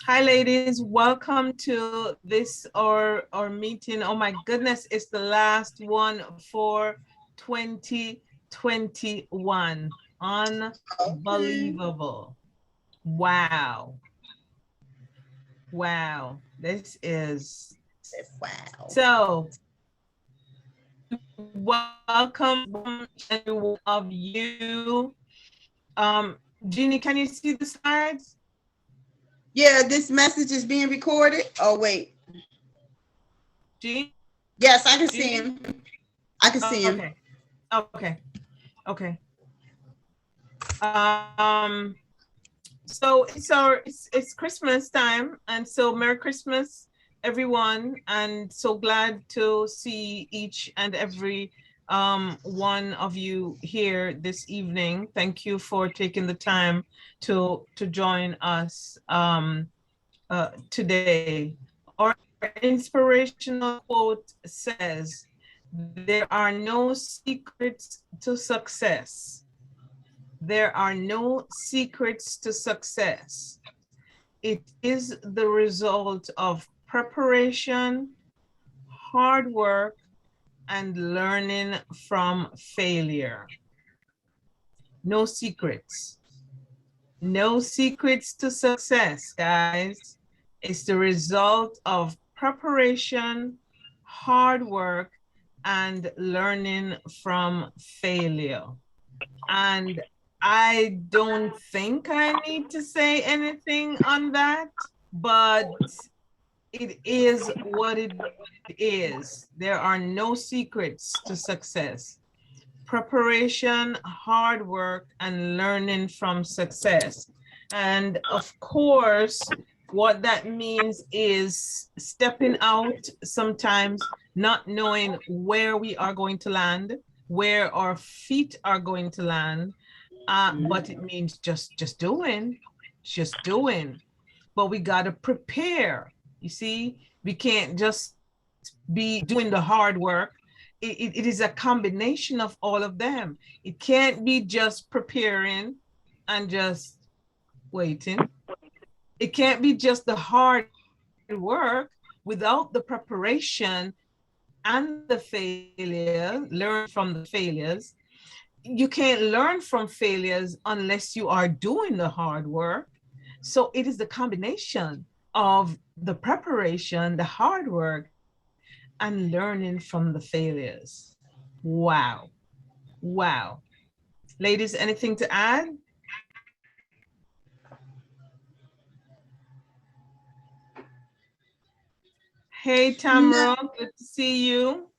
Hi, ladies. Welcome to this our meeting. Oh my goodness, it's the last one for 2021. Unbelievable. Wow. Wow. This is Wow. so welcome every one of you. Jeannie, can you see the slides? Yeah, this message is being recorded. Oh, wait. Jeannie? Yes, I can see Jeannie? him. I can see him. Okay. Okay. Okay. Um, it's Christmas time, and so Merry Christmas, everyone, and so glad to see each and every one of you here this evening. Thank you for taking the time to join us today. Our inspirational quote says, "There are no secrets to success. There are no secrets to success. It is the result of preparation, hard work, and learning from failure." No secrets. No secrets to success, guys. It's the result of preparation, hard work, and learning from failure. And I don't think I need to say anything on that, but it is what it is. There are no secrets to success. Preparation, hard work, and learning from success. And of course, what that means is stepping out sometimes, not knowing where we are going to land, where our feet are going to land, but it means just doing, just doing. But we got to prepare. You see, we can't just be doing the hard work. It is a combination of all of them. It can't be just preparing and just waiting. It can't be just the hard work without the preparation and the failure, learn from the failures. You can't learn from failures unless you are doing the hard work. So it is the combination of the preparation, the hard work, and learning from the failures. Wow. Wow. Ladies, anything to add? Hey, No. Tamra, good to see you.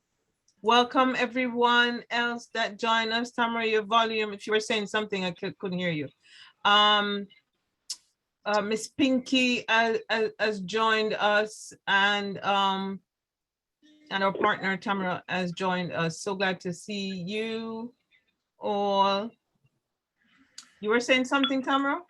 Welcome everyone else that joined us. Tamara, your volume, if you were saying something, I couldn't hear you. Miss Pinky has joined us, and our partner Tamara has joined us. So glad to see you all. You were saying something, Tamara?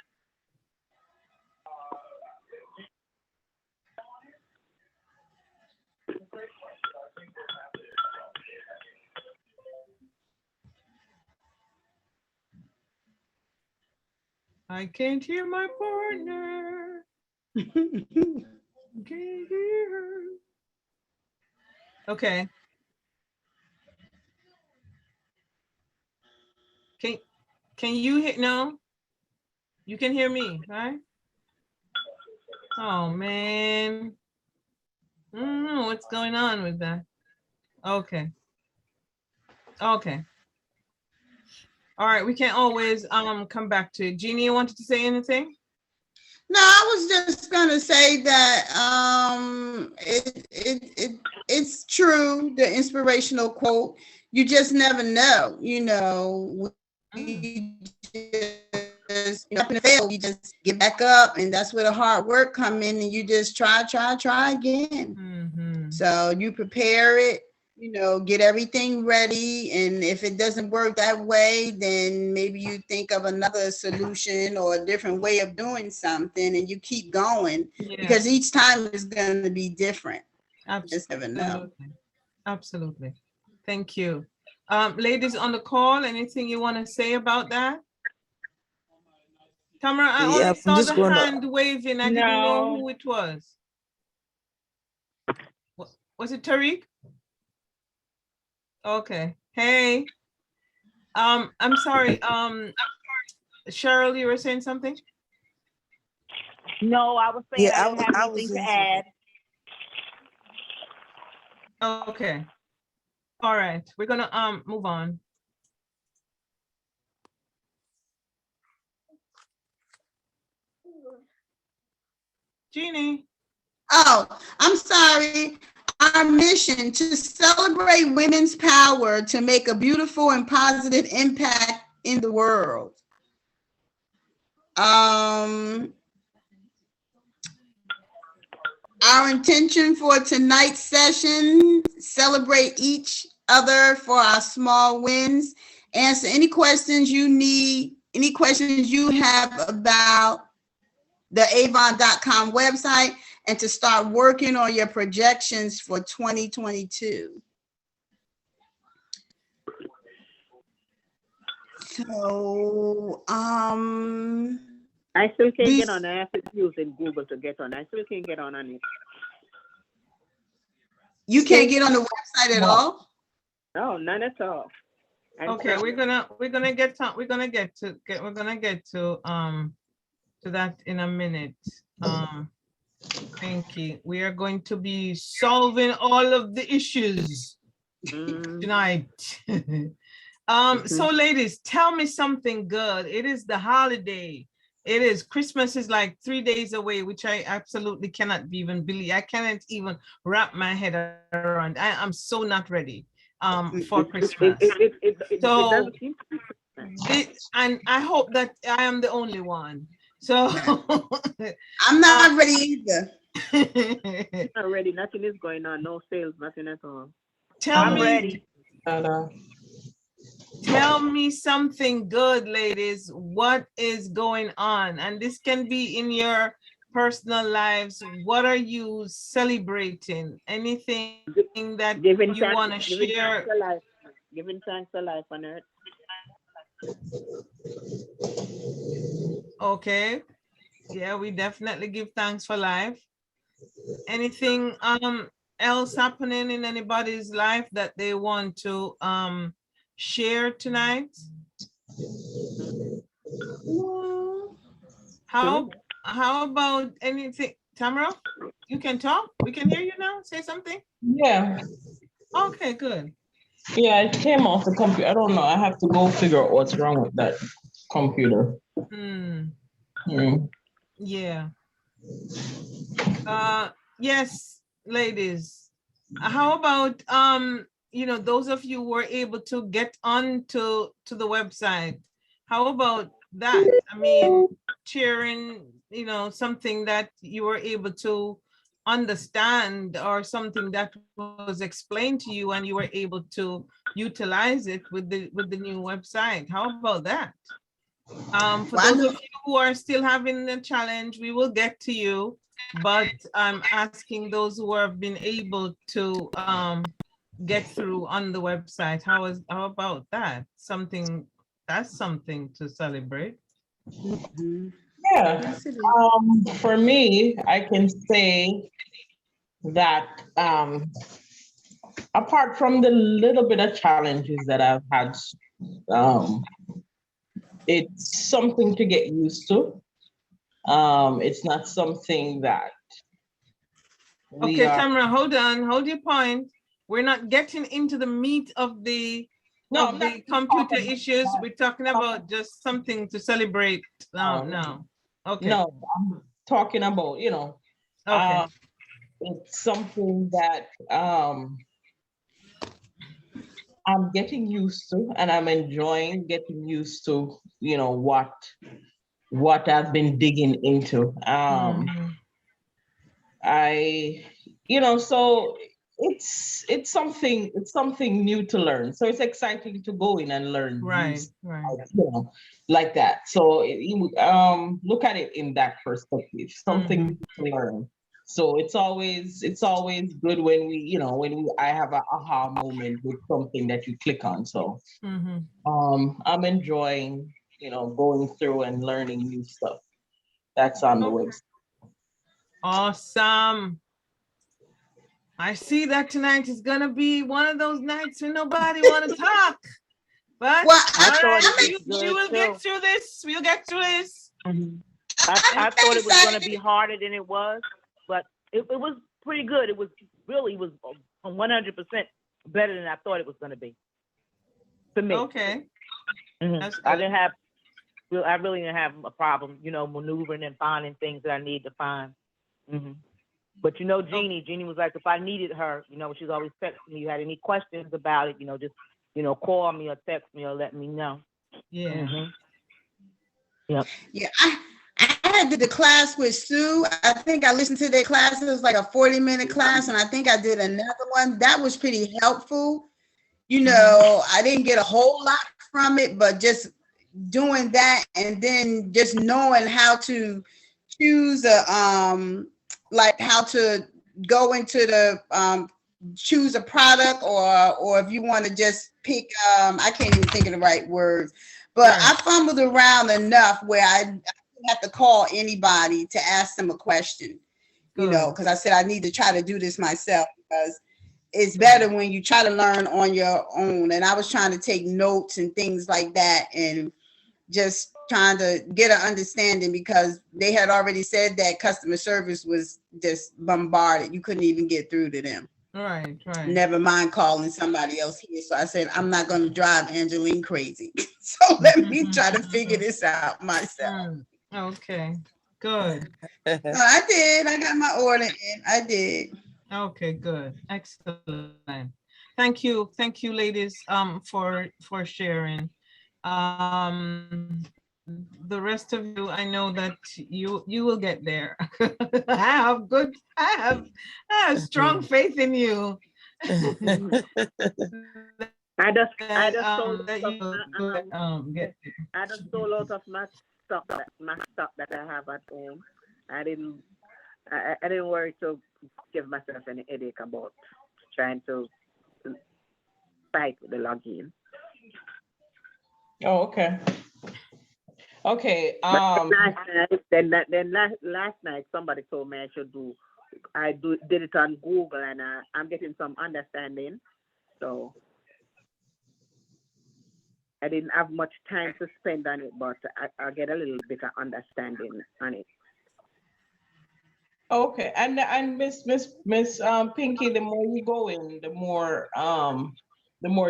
I can't hear my partner. Can't hear her. Okay. Can can you hear? No, you can hear me, right? Oh man, I don't know what's going on with that. Okay, okay, all right. We can't always come back to it. Jeannie, you wanted to say anything? No, I was just gonna say that it's true, the inspirational quote. You just never know, we just up and fail, we just get back up, and that's where the hard work come in, and you just try again. So you prepare it, get everything ready. And if it doesn't work that way, then maybe you think of another solution or a different way of doing something, and you keep going, because each time is going to be different. Absolutely. Just never know. Absolutely. Thank you. Ladies on the call, anything you want to say about that? Tamara, I Yeah, only I'm saw just the gonna. hand waving. I didn't know who it was. Was it Tariq? Okay. Hey. I'm sorry. Cheryl, you were saying something? No, I was saying I didn't have I was anything to saying add. Okay. All right. We're gonna move on. Jeannie. Oh, I'm sorry. Our mission to celebrate women's power to make a beautiful and positive impact in the world. Our intention for tonight's session, celebrate each other for our small wins, answer any questions you need, any questions you have about the avon.com website, and to start working on your projections for 2022. So, I still can't get on. I have to use Google to get on. I still can't get on it. You can't get on the website at all? No, none at all. Okay, we're gonna get to that in a minute. Pinky, we are going to be solving all of the issues tonight. So ladies, tell me something good. It is the holiday. It is Christmas is like 3 days away, which I absolutely cannot even believe. I cannot even wrap my head around. I'm so not ready for Christmas. So and I hope that I am the only one. So I'm not ready either. Not ready. Nothing is going on. No sales, nothing at all. I'm ready. Tell me something good, ladies. What is going on? And this can be in your personal lives. What are you celebrating? Anything that you want to share? Giving thanks for life on earth. Okay. Yeah, we definitely give thanks for life. Anything else happening in anybody's life that they want to share tonight? How about anything? Tamara, you can talk. We can hear you now. Say something. Yeah. Okay, good. Yeah, it came off the computer. I don't know. I have to go figure out what's wrong with that computer. Yeah. Yes, ladies. How about those of you who were able to get onto the website? How about that? I mean, sharing, something that you were able to understand or something that was explained to you and you were able to utilize it with the new website. How about that? For those of you who are still having the challenge, we will get to you, but I'm asking those who have been able to get through on the website. How about that? That's something to celebrate. Yeah. For me, I can say that apart from the little bit of challenges that I've had, it's something to get used to. It's not something that Okay, Tamara, hold your point. We're not getting into the meat of the computer issues. We're talking about just something to celebrate now. Okay. No, I'm talking about, okay. It's something that I'm getting used to, and I'm enjoying getting used to, what I've been digging into. So it's something new to learn. So it's exciting to go in and learn, right. Like that. So look at it in that perspective, something to learn. So it's always good when I have an aha moment with something that you click on. So I'm enjoying going through and learning new stuff. That's on the website. Awesome. I see that tonight is gonna be one of those nights when nobody want to talk. But Well, you will get through this. We'll get through this. Mm-hmm. I thought it was going to be harder than it was, but it was pretty good. It was 100% better than I thought it was going to be. For me. Okay. Mm-hmm. I really didn't have a problem, maneuvering and finding things that I need to find. Mm-hmm. But Jeannie was like, if I needed her, she's always texting me. You had any questions about it, just call me or text me or let me know. Yeah. Mm-hmm. Yep. Yeah, I had did the class with Sue. I think I listened to their class. It was like a 40-minute class, and I think I did another one. That was pretty helpful. I didn't get a whole lot from it, but just doing that and then just knowing how to choose like how to go into the choose a product or if you want to just pick I can't even think of the right words, but right. I fumbled around enough where I didn't have to call anybody to ask them a question, because I said I need to try to do this myself, because it's better when you try to learn on your own. And I was trying to take notes and things like that and just trying to get an understanding, because they had already said that customer service was just bombarded. You couldn't even get through to them. Right. Never mind calling somebody else here. So I said, I'm not going to drive Angeline crazy. So let me try to figure this out myself. Okay, good. I did. I got my order in. I did. Okay, good. Excellent. Thank you, ladies, for sharing. The rest of you, I know that you will get there. I have strong faith in you. I just sold out of my stock that I have at home. I didn't worry to give myself any headache about trying to fight with the login. Oh, okay. Okay. Last night somebody told me I did it on Google, and I'm getting some understanding. So I didn't have much time to spend on it, but I get a little bit of understanding on it. Okay, and Miss Pinky, the more you go in, the more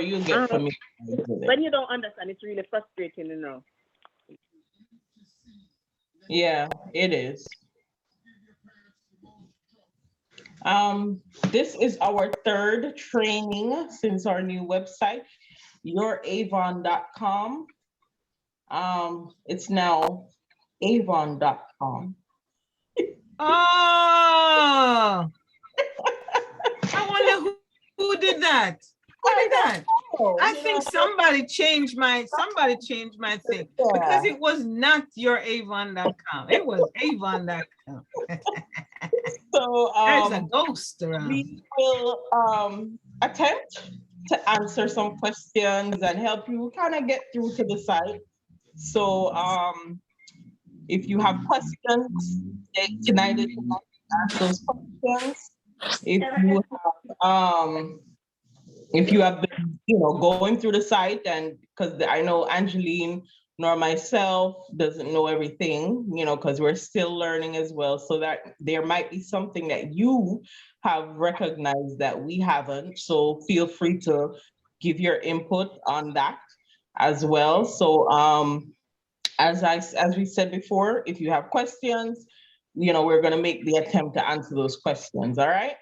you get from it. When you don't understand, it's really frustrating, Yeah, it is. This is our third training since our new website, youravon.com. It's now avon.com. Oh, I wonder who did that. Who did that? I think somebody changed my thing, because it was not youravon.com. It was avon.com. So there's a ghost around. We will attempt to answer some questions and help you kind of get through to the site. So if you have questions, tonight is the night to ask those questions. If you have been, going through the site, and because I know Angeline nor myself doesn't know everything, because we're still learning as well, so that there might be something that you have recognized that we haven't. So feel free to give your input on that as well. So as we said before, if you have questions, we're going to make the attempt to answer those questions. All right.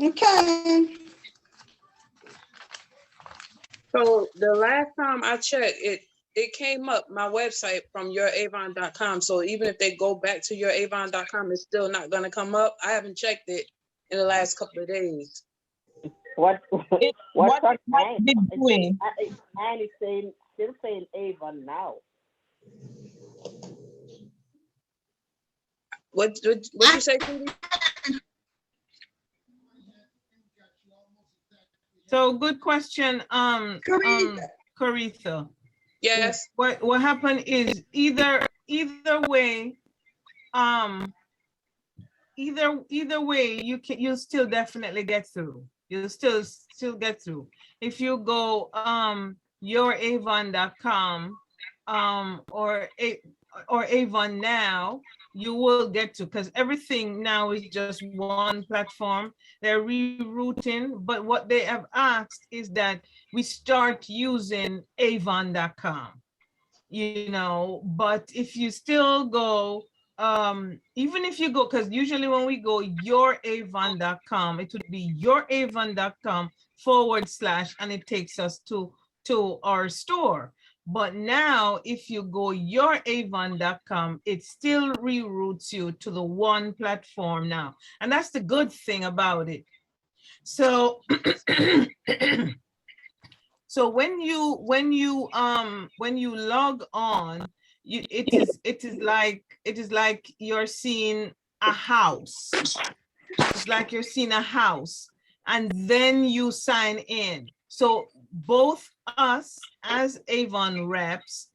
Okay. So the last time I checked, it came up my website from youravon.com. So even if they go back to youravon.com, it's still not going to come up. I haven't checked it in the last couple of days. What did doing? And it's still saying Avon now. What you say, Judy? So good question, Coretha. Yes. What happened is either way, um, either way, you'll still definitely get through. You'll still get through. If you go youravon.com or Avon now, you will get to, because everything now is just one platform. They're rerouting, but what they have asked is that we start using avon.com, but if you still go, even if you go, because usually when we go youravon.com, it would be youravon.com/, and it takes us to our store. But now if you go youravon.com, it still reroutes you to the one platform now, and that's the good thing about it. So so when you log on, it is like you're seeing a house. It's like you're seeing a house, and then you sign in. So both us as Avon reps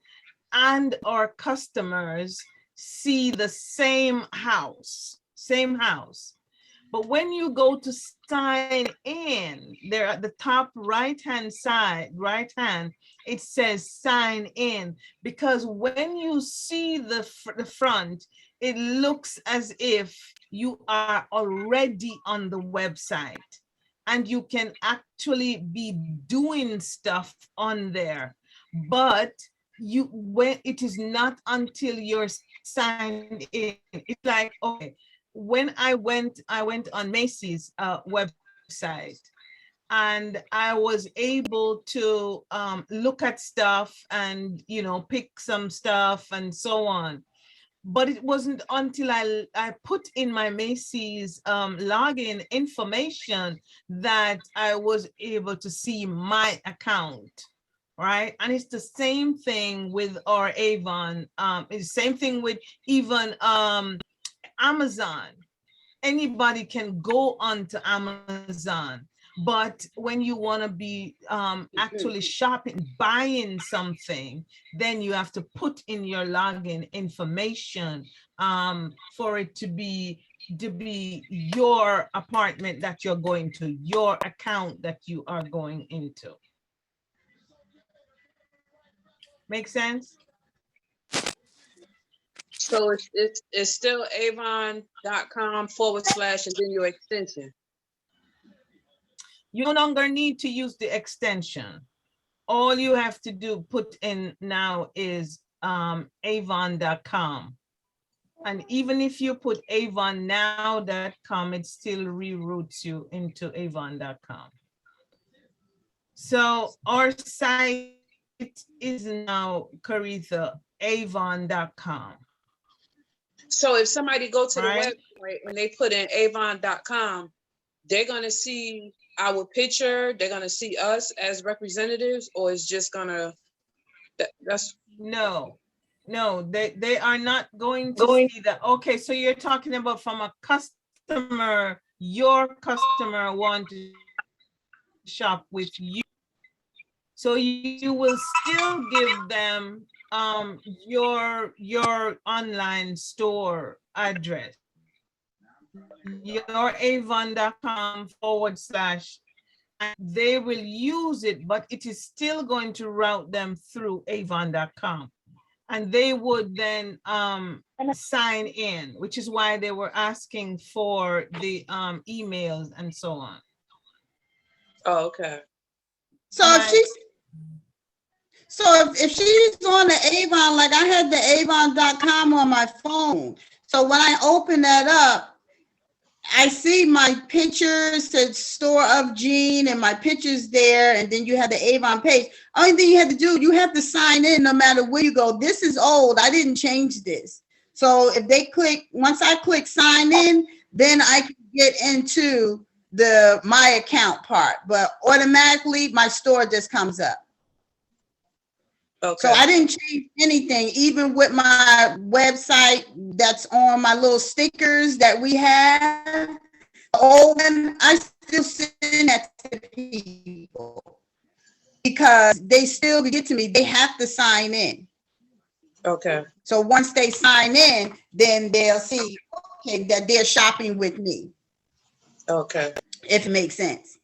and our customers see the same house. But when you go to sign in, there at the top right hand, it says sign in, because when you see the front, it looks as if you are already on the website, and you can actually be doing stuff on there. But when it is not until you're signed in, it's like, okay, when I went on Macy's website, and I was able to look at stuff and pick some stuff and so on. But it wasn't until I put in my Macy's login information that I was able to see my account, right? And it's the same thing with our Avon. It's the same thing with even Amazon. Anybody can go onto Amazon, but when you want to be actually shopping, buying something, then you have to put in your login information for it to be your apartment that you're going to, your account that you are going into. Make sense? So it's still avon.com / and then your extension. You no longer need to use the extension. All you have to do, put in now, is avon.com. And even if you put avonnow.com, it still reroutes you into avon.com. So our site is now, Caritha, avon.com. So if somebody go to the website and they put in avon.com, they're going to see our picture, they're going to see us as representatives, or it's just going to, that's... No, they are not going to see that. Okay, so you're talking about from a customer, your customer want to shop with you. So you will still give them your online store address, youravon.com / and they will use it, but it is still going to route them through avon.com, and they would then sign in, which is why they were asking for the emails and so on. Oh, okay. So if she's on the Avon, like I had the avon.com on my phone. So when I open that up, I see my pictures, said store of Jean, and my pictures there, and then you have the Avon page. Only thing you have to do, you have to sign in no matter where you go. This is old. I didn't change this. So if they click, once I click sign in, then I can get into the my account part, but automatically my store just comes up. Okay. So I didn't change anything, even with my website that's on my little stickers that we have. The old one, I still send that to people. because they still get to me. They have to sign in. Okay. So once they sign in, then they'll see, okay, that they're shopping with me. Okay. If it makes sense.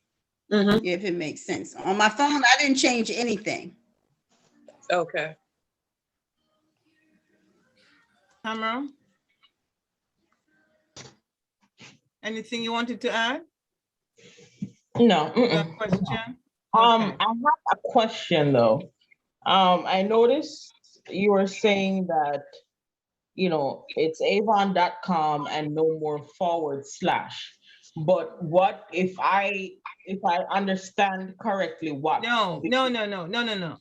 Mm-hmm. If it makes sense. On my phone, I didn't change anything. Okay. Tamara? Anything you wanted to add No. to that question? I Okay. have a question though. I noticed you were saying that, you know, it's avon.com and no more /. But what if I understand correctly what? No.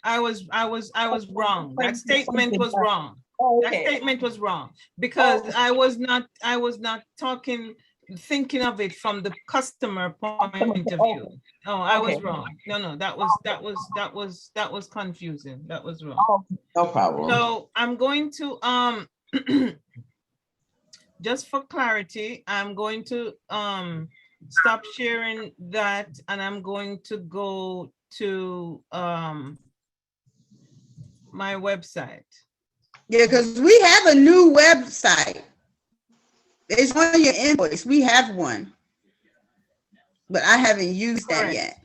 I was wrong. That statement was wrong. Oh, That okay. statement was wrong because I was not thinking of it from the customer point of view. No, I was wrong. No, that was confusing. That was wrong. Oh, no problem. So I'm going to just for clarity, I'm going to stop sharing that and I'm going to go to my website. Yeah, because we have a new website. It's on your invoice. We have one. But I haven't used that yet.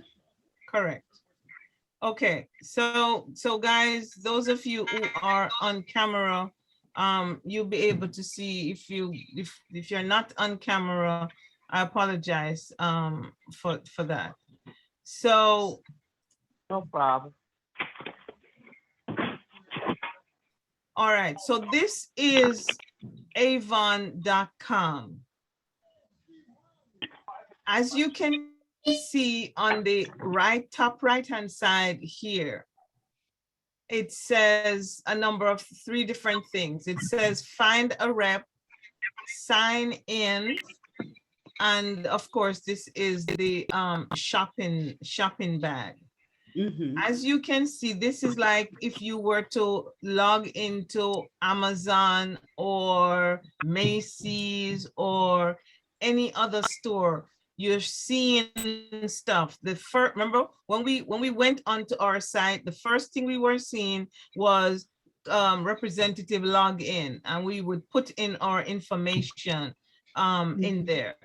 Correct. Okay, so guys, those of you who are on camera, you'll be able to see. If you're not on camera, I apologize for that. So No problem. all right, so this is avon.com. As you can see on the top right hand side here, it says a number of 3 different things. It says find a rep, sign in, and of course this is the shopping bag. Mm-hmm. As you can see, this is like if you were to log into Amazon or Macy's or any other store. You're seeing stuff. Remember when we went onto our site, the first thing we were seeing was representative login, and we would put in our information in there.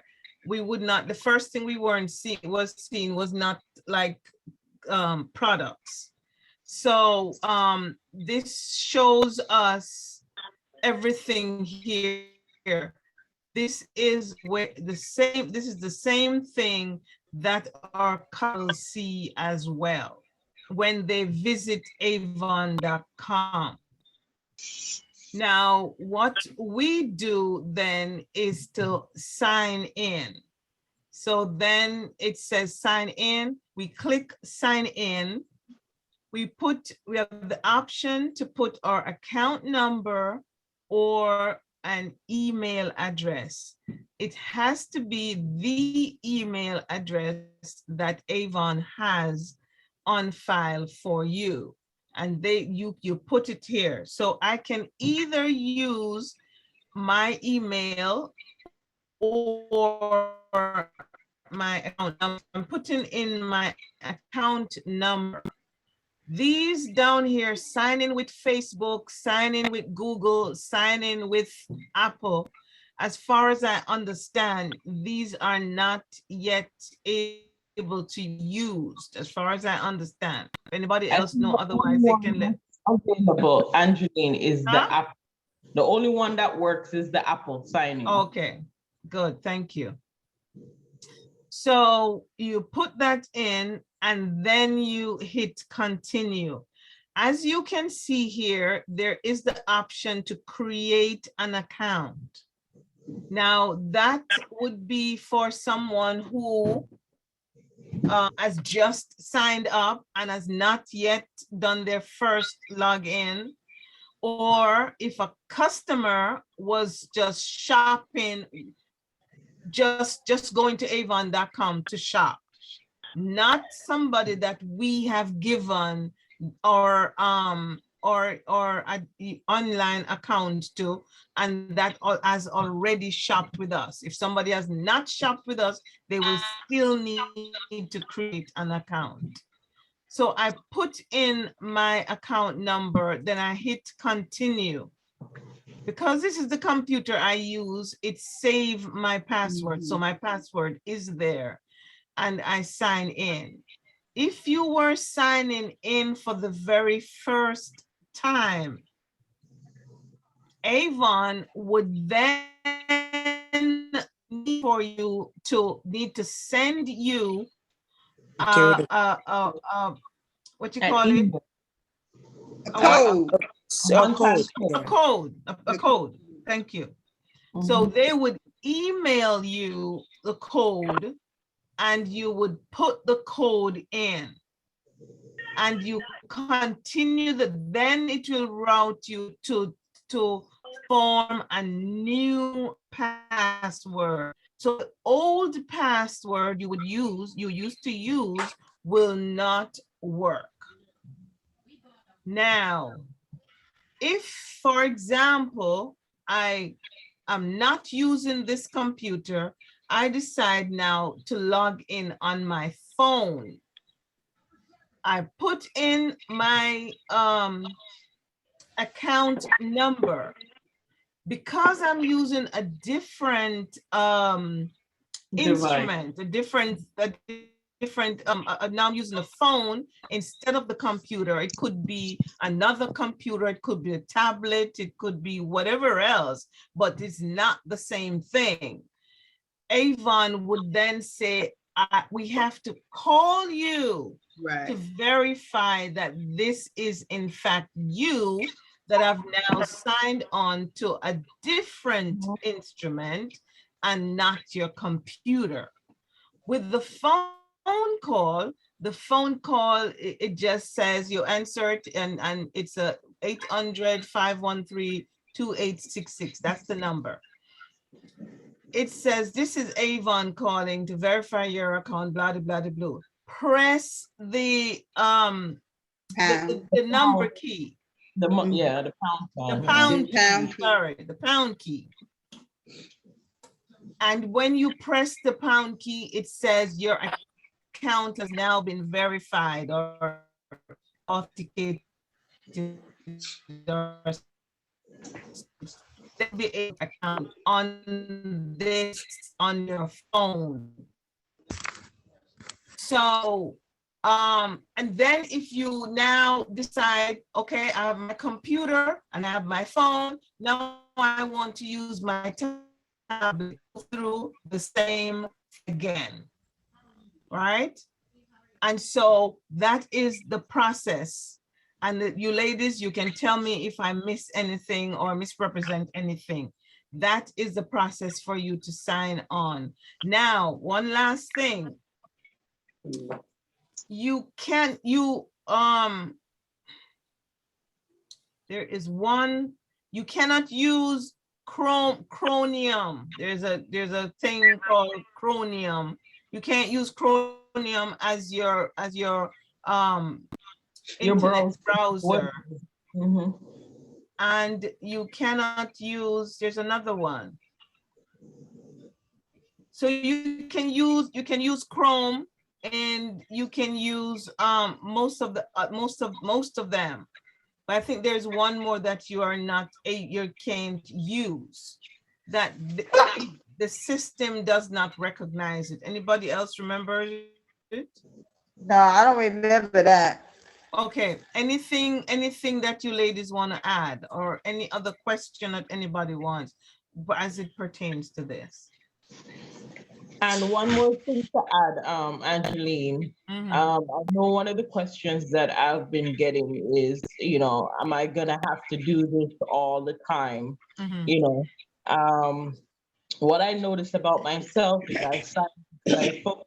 We would not. The first thing we weren't seeing was not like products. So this shows us everything here. This is the same thing that our couples see as well when they visit avon.com. Now, what we do then is to sign in. So then it says sign in. We click sign in. We have the option to put our account number or an email address. It has to be the email address that Avon has on file for you. And you put it here. So I can either use my email or my account number. I'm putting in my account number. These down here, sign in with Facebook, sign in with Google, sign in with Apple. As far as I understand, these are not yet able to be used, as far as I understand. If anybody else know otherwise, they can let. Available, Angeline, is the app. The only one that works is the Apple signing. Okay, good, thank you. So you put that in and then you hit continue. As you can see here, there is the option to create an account. Now that would be for someone who has just signed up and has not yet done their first login, or if a customer was just shopping, just going to avon.com to shop, not somebody that we have given our online account to and that has already shopped with us. If somebody has not shopped with us, they will still need to create an account. So I put in my account number, then I hit continue. Because this is the computer I use, it saved my password. So my password is there and I sign in. If you were signing in for the very first time, Avon would then need for you to send you what you call it? A code. A code. Thank you. So they would email you the code and you would put the code in and you continue then it will route you to form a new password. So the old password you used to use will not work. Now, if, for example, I am not using this computer, I decide now to log in on my phone. I put in my account number. Because I'm using a different instrument, now I'm using a phone instead of the computer. It could be another computer, it could be a tablet, it could be whatever else, but it's not the same thing. Avon would then say, we have to call you to verify that this is in fact you that have now signed on to a different instrument and not your computer. With the phone call, it just says you answer it and it's a 800-513-2866. That's the number. It says, this is Avon calling to verify your account, blah, blah, blah, blah. Press the number key. The pound key. The pound key. And when you press the pound key, it says your account has now been verified or authenticated account on your phone. So and then if you now decide, okay, I have my computer and I have my phone, now I want to use my tablet through the same again, right? And so that is the process. And you ladies, you can tell me if I miss anything or misrepresent anything. That is the process for you to sign on. Now, one last thing. There is one, you cannot use Chromium. There's a thing called Chromium. You can't use Chromium as your internet browser. And you cannot use, there's another one. So you can use Chrome and you can use most of them. But I think there's one more that you can't use, that the system does not recognize it. Anybody else remember it? No, I don't remember that. Okay, anything that you ladies want to add or any other question that anybody wants as it pertains to this? And one more thing to add, Angeline. I know one of the questions that I've been getting is, am I gonna have to do this all the time? What I noticed about myself is I started my phone,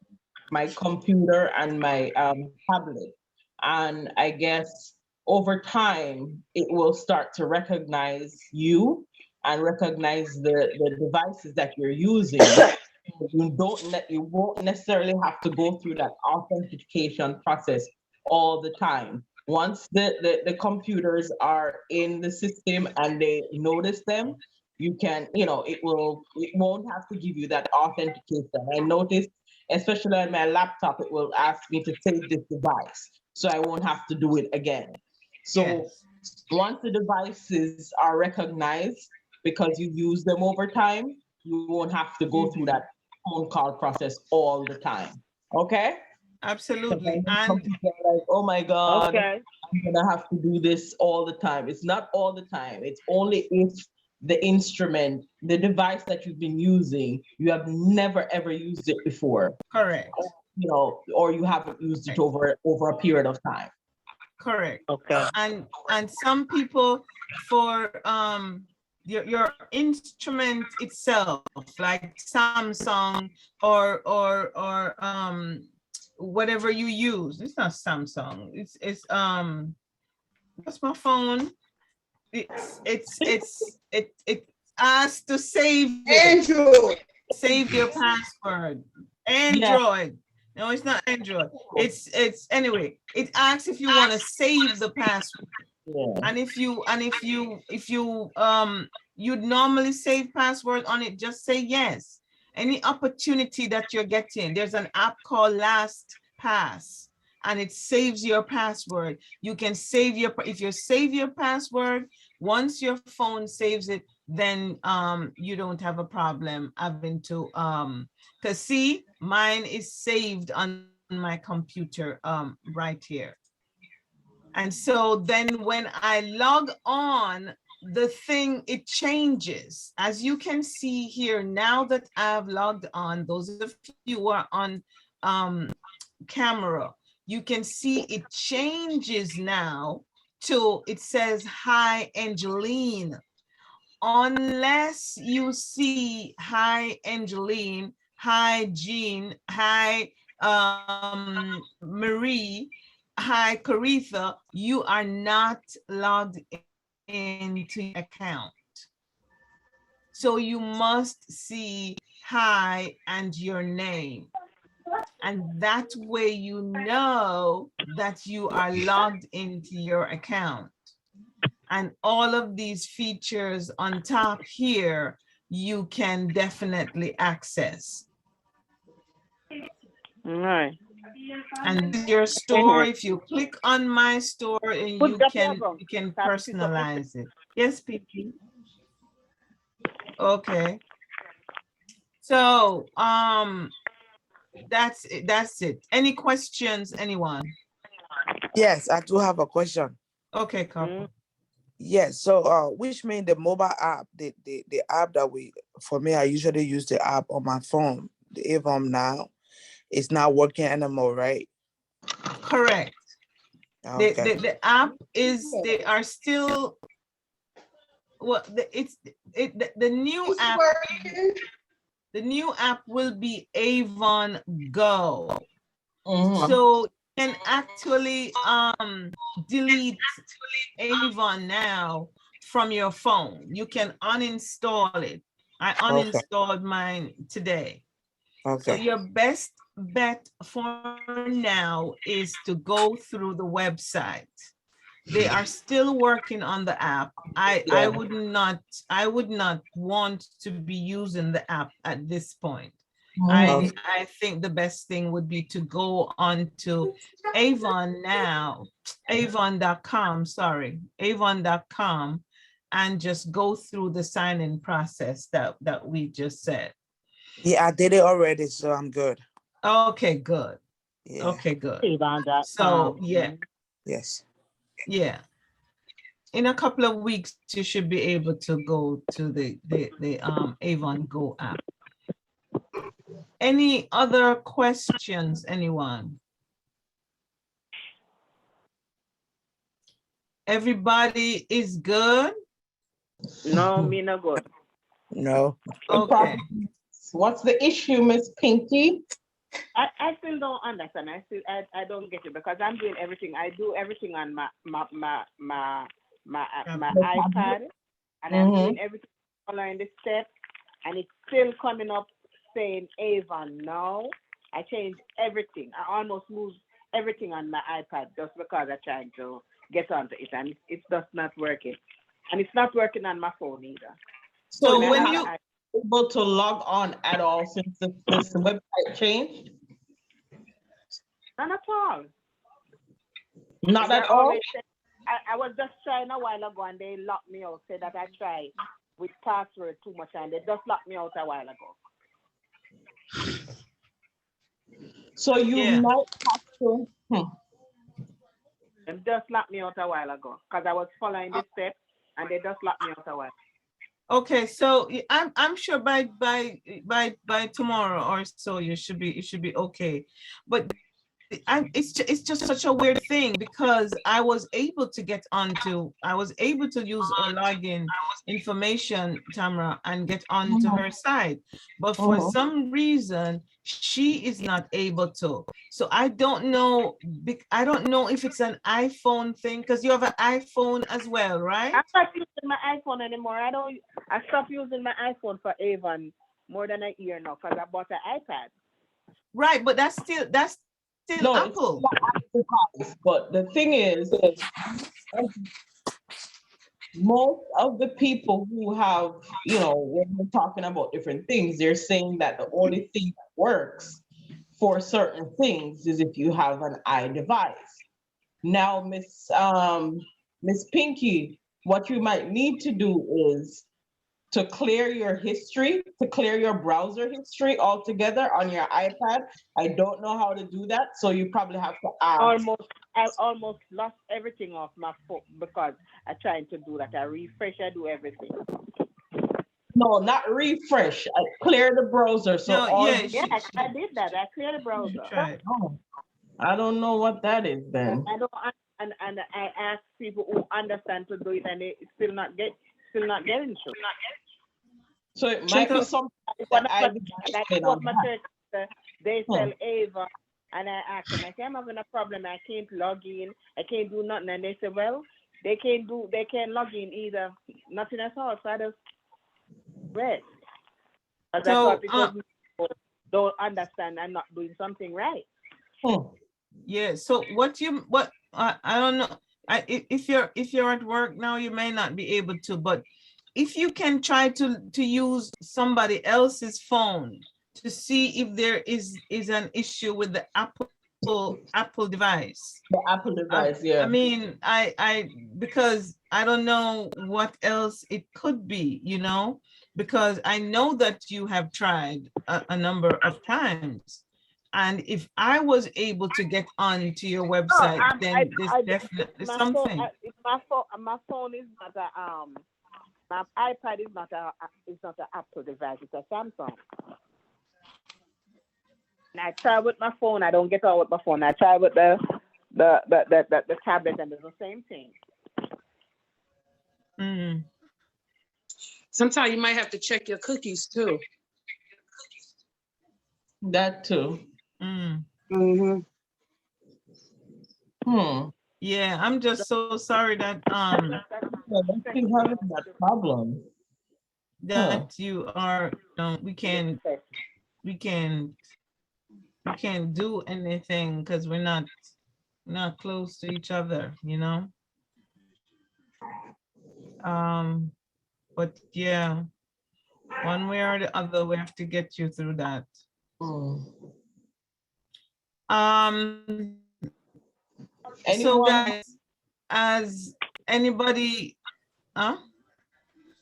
my computer, and my tablet, and I guess over time it will start to recognize you and recognize the devices that you're using. You won't necessarily have to go through that authentication process all the time. Once the computers are in the system and they notice them, you can, it won't have to give you that authentication. I noticed, especially on my laptop, it will ask me to save this device. so I won't have to do it again. So Yes. once the devices are recognized because you use them over time, you won't have to go through that phone call process all the time. Okay? 'Cause I Absolutely. know some And people are like, oh my God, Okay. I'm gonna have to do this all the time. It's not all the time. It's only if the instrument, the device that you've been using, you have never ever used it before, correct. you know, or you haven't used it over a period of time. Correct. Okay. And some people for your instrument itself, like Samsung or whatever you use. It's not Samsung. It's what's my phone? It asks to save it. Andrew. Save your password. Yeah. Android. No, it's not Android. It's anyway. It asks if you want to save the password. Yeah. And if you you'd normally save password on it, just say yes. Any opportunity that you're getting, there's an app called LastPass, and it saves your password. You can save your, if you save your password, once your phone saves it, then you don't have a problem having to because see, mine is saved on my computer right here. And so then when I log on, the thing, it changes. As you can see here, now that I've logged on, those of you who are on camera, you can see it changes now to, it says, hi, Angeline. Unless you see, hi, Angeline, hi, Jean, hi, Marie, hi, Caritha, you are not logged into your account. So you must see hi and your name. And that way you know that you are logged into your account. And all of these features on top here, you can definitely access. All right. And your store, if you click on my store, and Put you the can cover. personalize it. Yes, PP. Okay. So that's it. Any questions, anyone? Yes, I do have a question. Okay, couple. Yes, so which mean the mobile app, the app that for me, I usually use the app on my phone, the Avon now, it's not working anymore, right? Correct. Okay. The app is, they are still, well, the new app, the new app will be Avon Go. So you can actually delete Avon now from your phone. You can uninstall it. I uninstalled mine today. So your best bet for now is to go through the website. They are still working on the app. I would not want to be using the app at this point. I think the best thing would be to go on to Avon now, avon.com, sorry, avon.com, and just go through the sign-in process that we just said. Yeah, I did it already, so I'm good. Okay, good. Yeah. Okay, good. Avon.com. So yeah. Yes. Yeah. In a couple of weeks, you should be able to go to the Avon Go app. Any other questions, anyone? Everybody is good? No, me no good. No. Okay. What's the issue, Miss Pinky? I still don't understand. I don't get it because I'm doing everything. I do everything on my iPad, and I'm doing everything, following the steps, and it's still coming up saying Avon now. I changed everything. I almost moved everything on my iPad just because I tried to get onto it, and it's just not working. And it's not working on my phone either. So when you able to log on at all since this website changed? Not at all. Not They at all? always say, I was just trying a while ago and they locked me out, said that I tried with password too much and they just locked me out a while ago. So you Yeah. might have to. They just locked me out a while ago because I was following the steps and they just locked me out a while. Okay, so I'm sure by tomorrow or so you should be okay. But it's just such a weird thing because I was able to use her login information, Tamra, and get onto her site, but for some reason she is not able to. So I don't know if it's an iPhone thing because you have an iPhone as well, right? I'm not using my iPhone anymore. I stopped using my iPhone for Avon more than a year now because I bought an iPad. Right, but that's still No, Apple. it's not Apple device, but the thing is, most of the people who have, when we're talking about different things, they're saying that the only thing that works for certain things is if you have an iDevice. Now, Miss Pinky, what you might need to do is to clear your history, to clear your browser history altogether on your iPad. I don't know how to do that, so you probably have to ask. I almost lost everything off my phone because I tried to do that. I refresh, I do everything. No, not refresh. I clear the browser. So No, all yeah, I did that. I cleared the browser. Right. Oh, I don't know what that is then. I don't and I ask people who understand to do it and they still not getting through. So it might be something that I they sell Ava and I ask them, I say, I'm having a problem, I can't log in, I can't do nothing. And they say, well, they can't log in either, nothing at all. So I just read. Because I thought because people don't understand I'm not doing something right. Yeah, so I don't know. If you're at work now, you may not be able to, but if you can try to use somebody else's phone to see if there is an issue with the Apple device. The Apple device, yeah. I mean, I because I don't know what else it could be, because I know that you have tried a number of times. And if I was able to get onto your website, then there's definitely something. My phone is not my iPad is not an Apple device. It's a Samsung. And I try with my phone. I don't get out with my phone. I try with the tablet, and it's the same thing. Mm. Sometimes you might have to check your cookies too. That too. Mm. Yeah, I'm just so sorry that you having that problem. That you are we can't do anything because we're not close to each other, but yeah, one way or the other we have to get you through that. So guys, as anybody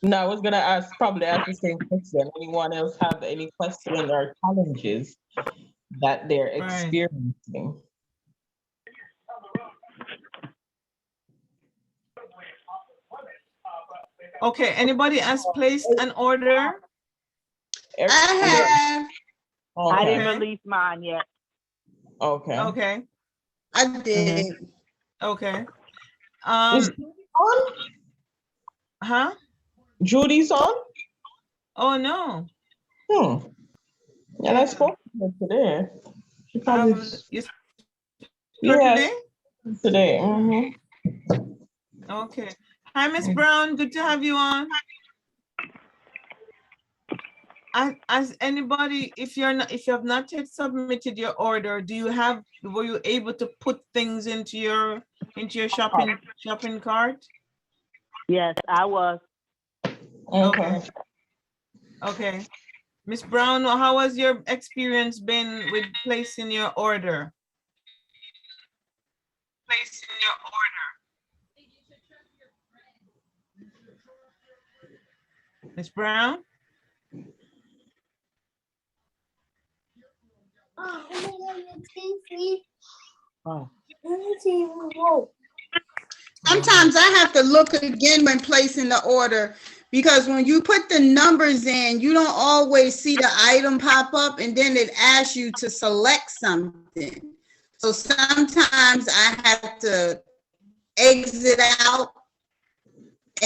No, I was gonna probably ask the same question. Anyone else have any questions or challenges that they're experiencing? Okay, anybody has placed an order? I have. Okay. I didn't release mine yet. Okay. Okay. I did. Okay. Is Judy on? Huh? Judy's on? Oh no. And I spoke to her today. She probably today? Today. Okay. Hi, Miss Brown. Good to have you on. As anybody, if you have not yet submitted your order, were you able to put things into your shopping cart? Yes, I was. Okay. Miss Brown, how has your experience been with placing your order? placing your order. Ms. Brown? Oh. Sometimes I have to look again when placing the order, because when you put the numbers in, you don't always see the item pop up, and then it asks you to select something. So sometimes I have to exit out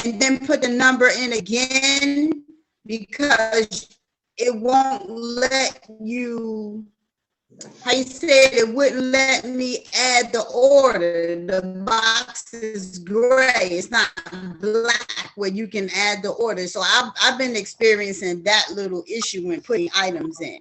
and then put the number in again, because it won't let you, how you said, it wouldn't let me add the order. The box is gray. It's not black where you can add the order. So I've been experiencing that little issue when putting items in.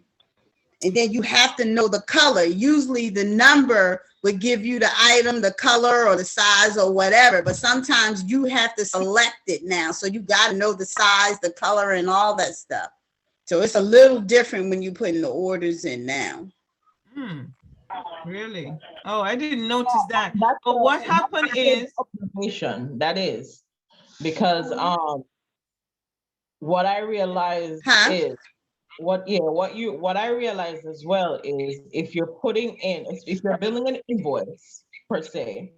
And then you have to know the color. Usually the number would give you the item, the color or the size or whatever, but sometimes you have to select it now. So you got to know the size, the color, and all that stuff. So it's a little different when you put in the orders in now. Really? Oh, I didn't notice that. That's But what happened is, observation. That is because what I realized is what I realized as well is if you're putting in, if you're building an invoice per se,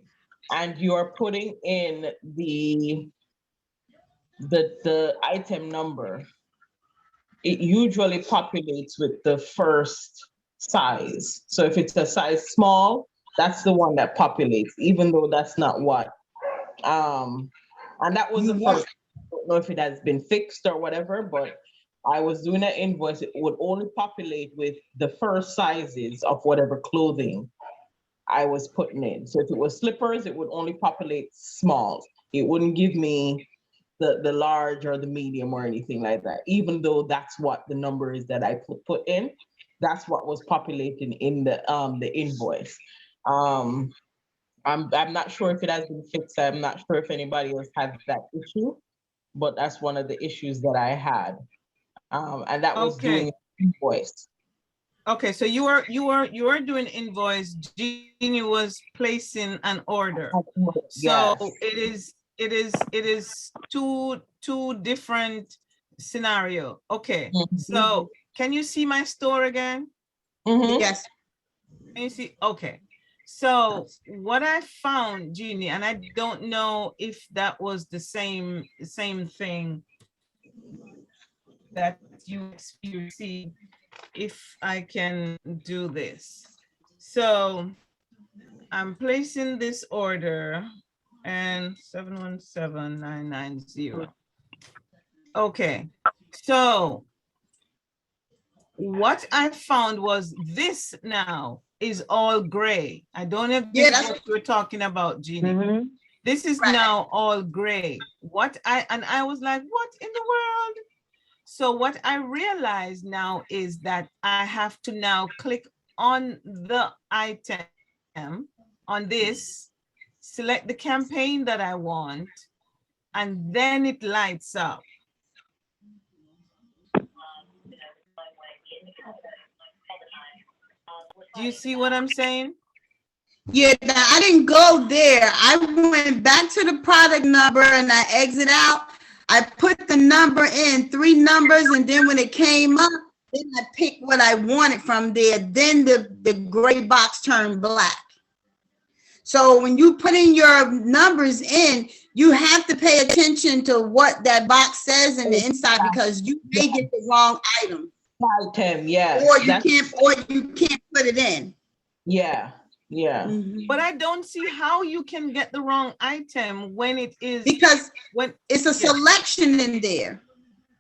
and you're putting in the item number, it usually populates with the first size. So if it's a size small, that's the one that populates, even though that's not what. And that was the first. I don't know if it has been fixed or whatever, but I was doing an invoice. It would only populate with the first sizes of whatever clothing I was putting in. So if it was slippers, it would only populate small. It wouldn't give me the large or the medium or anything like that, even though that's what the number is that I put in. That's what was populating in the invoice. I'm not sure if it has been fixed. I'm not sure if anybody else has that issue, but that's one of the issues that I had. And that was doing invoice. Okay, so you are doing invoice. Jeannie was placing an order. So yes. It is two different scenario. Okay, so can you see my store again? Yes. Can you see? Okay. So what I found, Jeannie, and I don't know if that was the same thing that you see, if I can do this. So I'm placing this order and 717990. Okay, so what I found was this now is all gray. I don't know if this is what you were talking about, Jeannie. This is now all gray. I was like, what in the world? So what I realize now is that I have to now click on the item, on this, select the campaign that I want, and then it lights up. Do you see what I'm saying? Yeah, I didn't go there. I went back to the product number and I exit out. I put the number in, 3 numbers, and then when it came up, then I picked what I wanted from there. Then the gray box turned black. So when you put in your numbers in, you have to pay attention to what that box says in the inside, because you may get the wrong item. Yeah. Or you can't put it in. Yeah. But I don't see how you can get the wrong item when it is, because when it's a selection in there.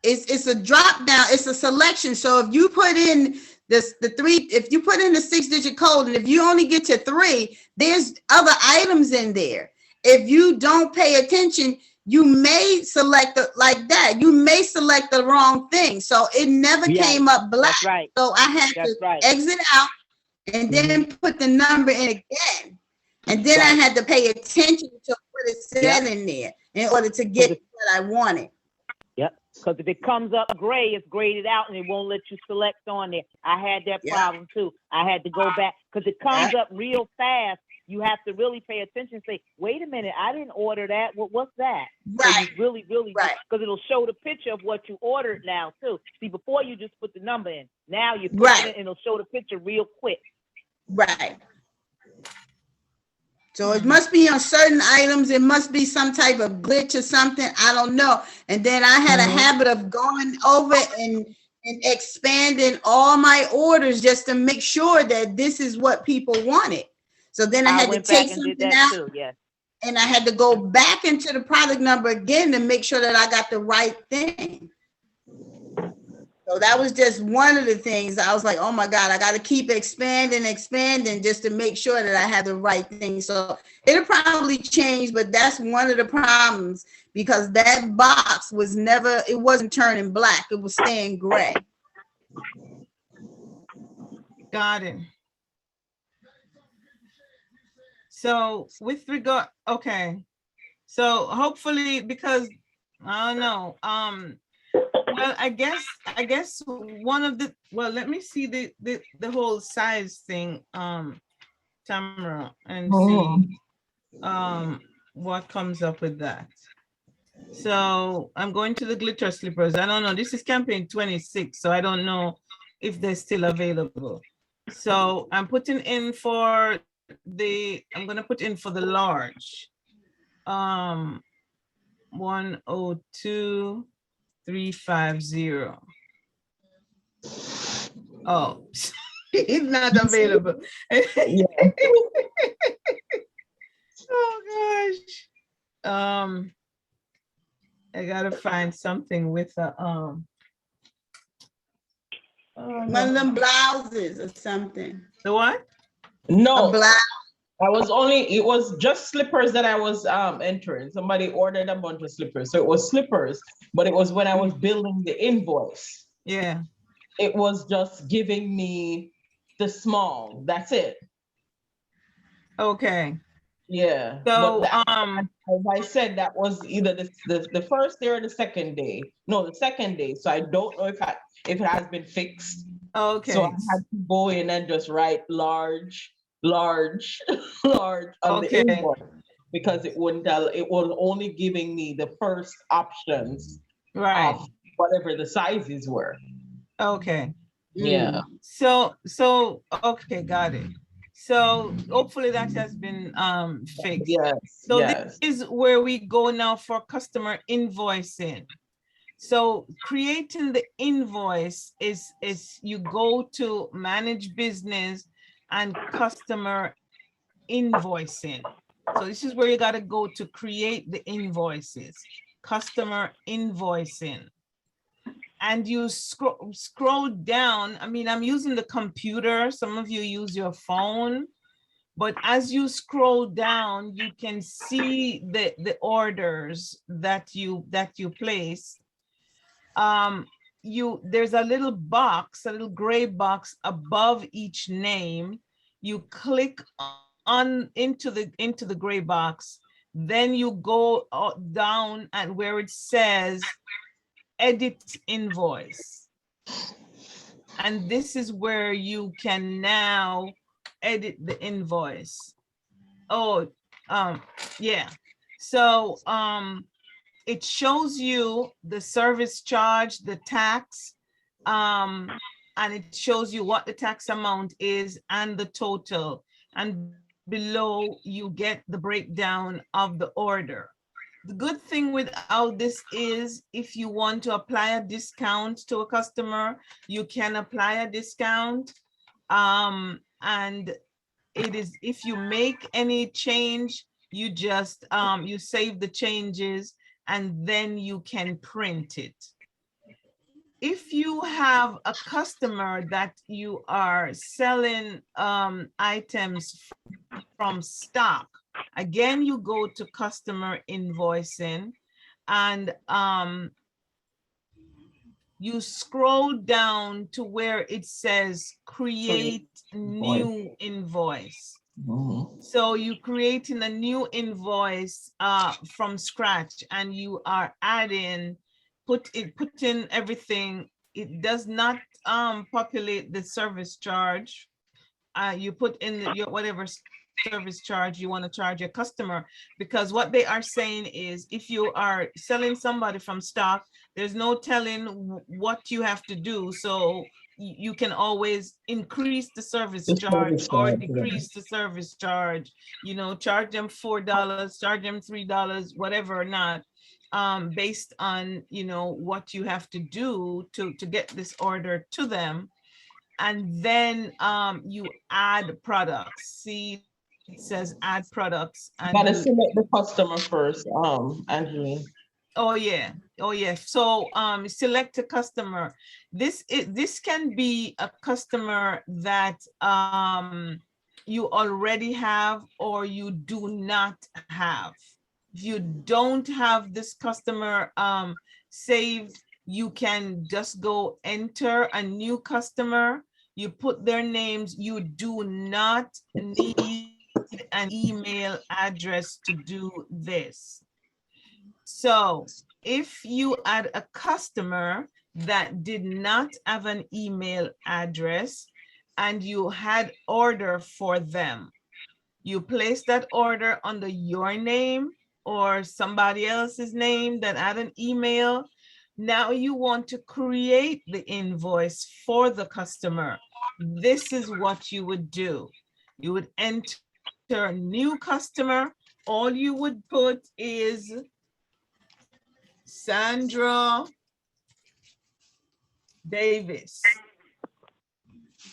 It's a drop down, it's a selection. So if you put in the 3, if you put in the 6-digit code, and if you only get to 3, there's other items in there. If you don't pay attention, you may select it like that. You may select the wrong thing. So it never came up black. That's right. So I had to exit out and then put the number in again. And then I had to pay attention to what it said in there in order to get what I wanted. Yep. Because if it comes up gray, it's graded out and it won't let you select on there. I had that problem too. I had to go back because it comes up real fast you have to really pay attention and say, wait a minute, I didn't order that. What's that? So Right, you really, right, because it'll show the picture of what you ordered now too. See, before you just put the number in. Now you put it in right, and it'll show the picture real quick. right. So it must be on certain items. It must be some type of glitch or something. I don't know. And then I had a habit of going over and expanding all my orders just to make sure that this is what people wanted. So then I had to went take back and did something that out too, yes. and I had to go back into the product number again to make sure that I got the right thing. So that was just one of the things I was like, oh my God, I got to keep expanding just to make sure that I have the right thing. So it'll probably change, but that's one of the problems because that box was never, it wasn't turning black. It was staying gray. Got it. So with regard, okay. So hopefully, because I don't know, well, I guess one of the, well, let me see the whole size thing, Tamara, and see what comes up with that. So I'm going to the glitter slippers. I don't know. This is campaign 26, so I don't know if they're still available. So I'm putting in for I'm gonna put in for the large. 102,350. Oh, it's not available. Oh gosh. I gotta find something with a oh, One no. of them blouses or something. The what? A No, blouse. it was just slippers that I was entering. Somebody ordered a bunch of slippers. So it was slippers, but it was when I was building the invoice. Yeah. It was just giving me the small. That's it. Okay. Yeah. So But as I said, that was either the first day or the second day. No, the second day. So I don't know if it has been fixed. okay. So I had to go in and just write large, large, large on the Okay. invoice because it was only giving me the first options Right. of whatever the sizes were. Okay. Yeah. So okay, got it. So hopefully that has been fixed. Yes. So Yes. this is where we go now for customer invoicing. So creating the invoice is you go to manage business and customer invoicing. So this is where you got to go to create the invoices, customer invoicing. And you scroll down. I mean, I'm using the computer. Some of you use your phone. But as you scroll down, you can see the orders that you place. There's a little box, a little gray box above each name. You click into the gray box. Then you go down at where it says edit invoice. And this is where you can now edit the invoice. Oh, yeah. So it shows you the service charge, the tax, and it shows you what the tax amount is and the total. And below you get the breakdown of the order. The good thing without this is if you want to apply a discount to a customer, you can apply a discount. And it is, if you make any change, you just, you save the changes and then you can print it. If you have a customer that you are selling items from stock, again, you go to customer invoicing and you scroll down to where it says create new invoice. So you creating a new invoice from scratch and you are adding, put in everything. It does not populate the service charge. You put in your whatever service charge you want to charge your customer, because what they are saying is if you are selling somebody from stock, there's no telling what you have to do. So you can always increase the service The charge service or charge, yeah. decrease the service charge, charge them $4, charge them $3, whatever or not, based on, what you have to do to get this order to them. And then you add products. See, it says add products and you, Gotta select the customer first, Angeline. oh yeah, oh yeah. So select a customer. This can be a customer that you already have or you do not have. If you don't have this customer saved, you can just go enter a new customer. You put their names. You do not need an email address to do this. So if you add a customer that did not have an email address and you had order for them, you place that order under your name or somebody else's name that had an email. Now you want to create the invoice for the customer. This is what you would do. You would enter a new customer. All you would put is Sandra Davis,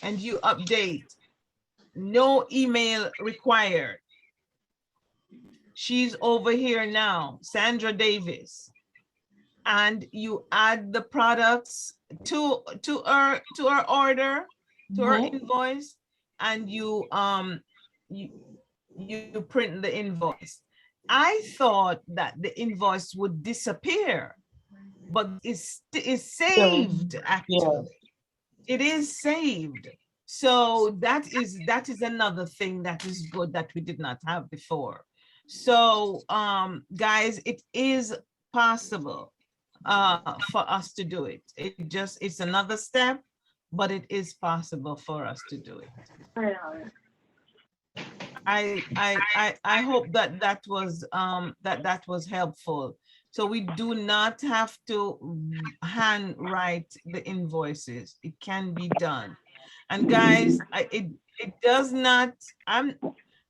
and you update. No email required. She's over here now, Sandra Davis. And you add the products to her order, to her invoice, and you print the invoice. I thought that the invoice would disappear, but it's saved actually. It is saved. So that is another thing that is good that we did not have before. So guys, it is possible for us to do it. It's another step, but it is possible for us to do it. I hope that was helpful. So we do not have to handwrite the invoices. It can be done. And guys, it does not, I'm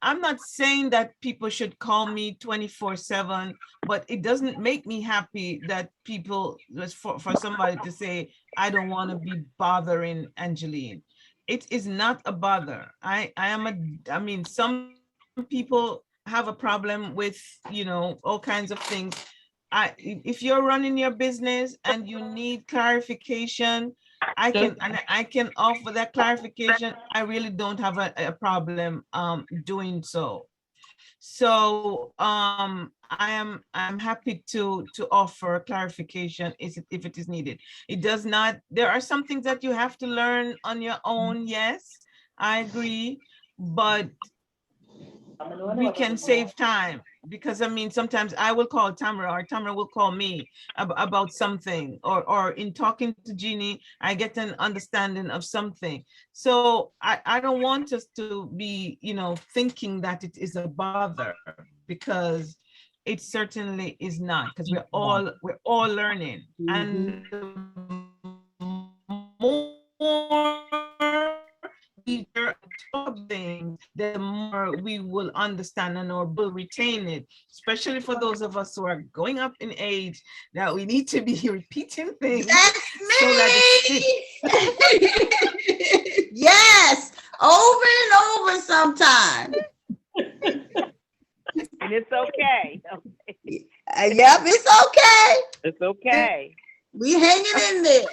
not saying that people should call me 24/7, but it doesn't make me happy that people, for somebody to say, I don't want to be bothering Angeline. It is not a bother. I mean, some people have a problem with, all kinds of things. If you're running your business and you need clarification, I can offer that clarification. I really don't have a problem doing so. So I'm happy to offer clarification if it is needed. It does not, there are some things that you have to learn on your own. Yes, I agree, but we can save time, because I mean, sometimes I will call Tamra or Tamra will call me about something, or in talking to Jeannie, I get an understanding of something. So I don't want us to be, thinking that it is a bother, because it certainly is not, because we're all learning. And the more we talk things, the more we will understand and or will retain it, especially for those of us who are going up in age, that we need to be repeating things. That's so me. That Yes, over and over sometimes. And it's okay. Yep, it's okay. It's okay. We hanging in there.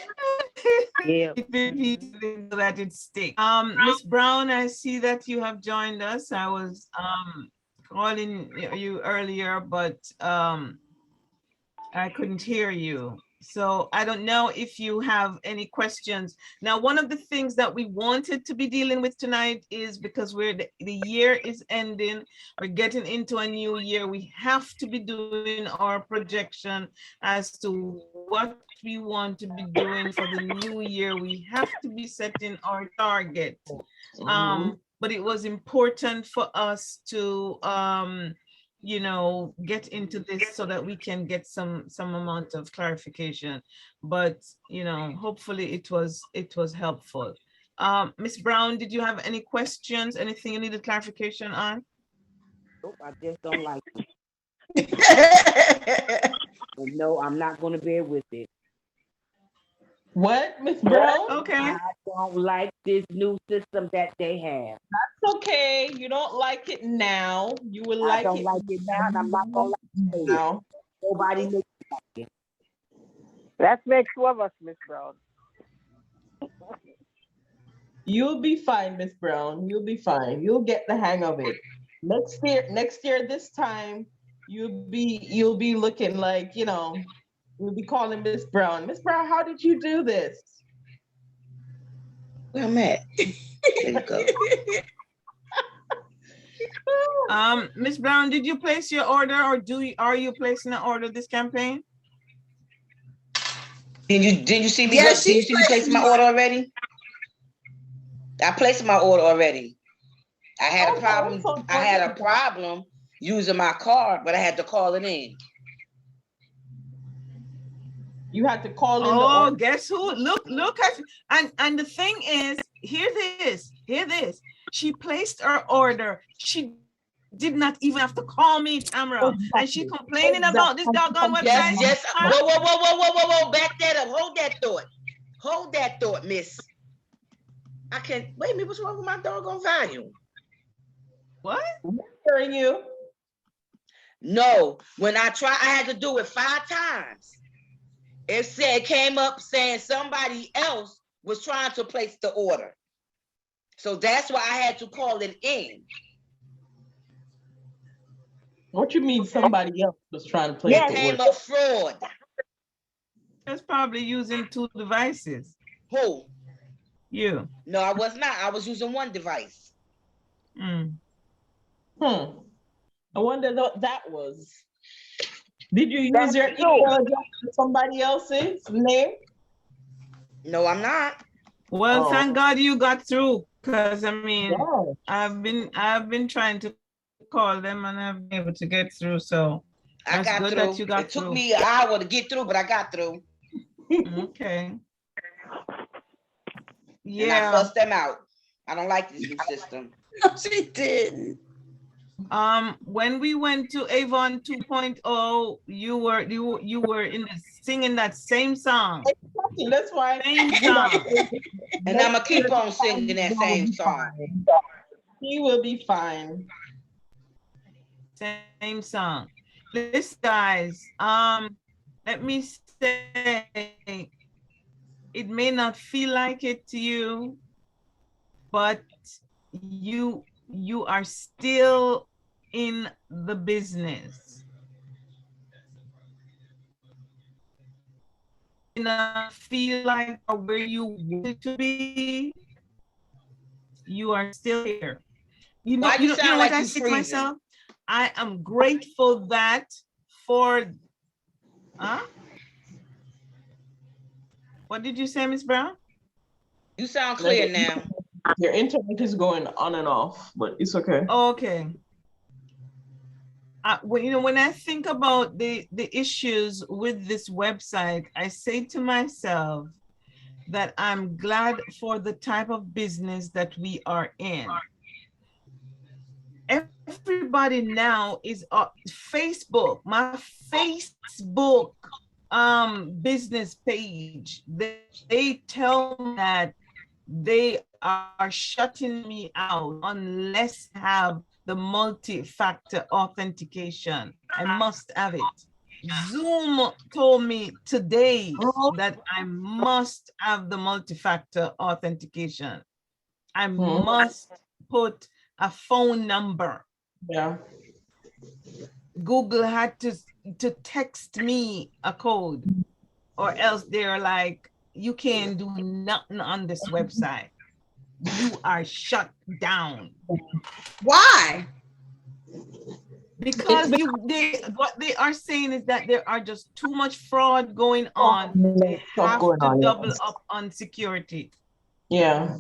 Yeah. that it sticks. Miss Brown, I see that you have joined us. I was calling you earlier, but I couldn't hear you. So I don't know if you have any questions. Now, one of the things that we wanted to be dealing with tonight is, because the year is ending, we're getting into a new year, we have to be doing our projection as to what we want to be doing for the new year. We have to be setting our target. but it was important for us to, you know, get into this so that we can get some amount of clarification. But, you know, hopefully it was helpful. Miss Brown, did you have any questions? Anything you needed clarification on? Nope, I just don't like it. And no, I'm not going to bear with it. What, Miss Brown? Okay. I don't like this new system that they have. That's okay. You don't like it now. You will like it. I don't like it now, and I'm not going to like it now. Nobody makes it like it. That makes two of us, Miss Brown. You'll be fine, Miss Brown. You'll be fine. You'll get the hang of it. Next year, this time, you'll be looking like, you know, you'll be calling Miss Brown. Miss Brown, how did you do this? Where I'm at. There you go. Miss Brown, did you place your order, or are you placing an order this campaign? Did you see me? Yeah, Did you see me place my order already? I placed my order already. I had a problem. I had a problem using my card, but I had to call it in. You had to call in. Oh, guess who? Look at, and the thing is, hear this. She placed her order. She did not even have to call me, Tamra. And she complaining about this doggone website. Yes. Whoa. Back that up. Hold that thought, miss. I can't, wait a minute, what's wrong with my doggone volume? What? I'm hearing you. No, when I had to do it 5 times. It came up saying somebody else was trying to place the order. So that's why I had to call it in. What you mean somebody else was trying to place the order? It came up fraud. That's probably using 2 devices. Who? You. No, I was not. I was using 1 device. Mm. I wonder what that was. Did you use your email address for somebody else's name? No, I'm not. Well, thank God you got through, because I mean, Yeah. I've been trying to call them and I've been able to get through. So I got good through. that you got it took through. me an hour to get through, but I got through. Okay. And I Yeah. fussed them out. I don't like this new system. No, she didn't. When we went to Avon 2.0, you were singing that same song. That's why. Same song. And I'm gonna keep on singing that same song. He will be fine. Same song. Listen, guys, let me say, it may not feel like it to you, but you are still in the business. You not feel like where you wanted to be, you are still here. You know, you know what I say to myself? I am grateful that for, what did you say, Miss Brown? You sound clear now. Your internet is going on and off, but it's okay. Okay. Well, you know, when I think about the issues with this website, I say to myself that I'm glad for the type of business that we are in. Everybody now is Facebook, my Facebook business page. They tell me that they are shutting me out unless I have the multi-factor authentication. I must have it. Zoom told me today that I must have the multi-factor authentication. I must put a phone number. Yeah. Google had to text me a code, or else they're like, you can't do nothing on this website. You are shut down. Why? Because what they are saying is that there are just too much fraud going on. They have to double up on security. Yeah.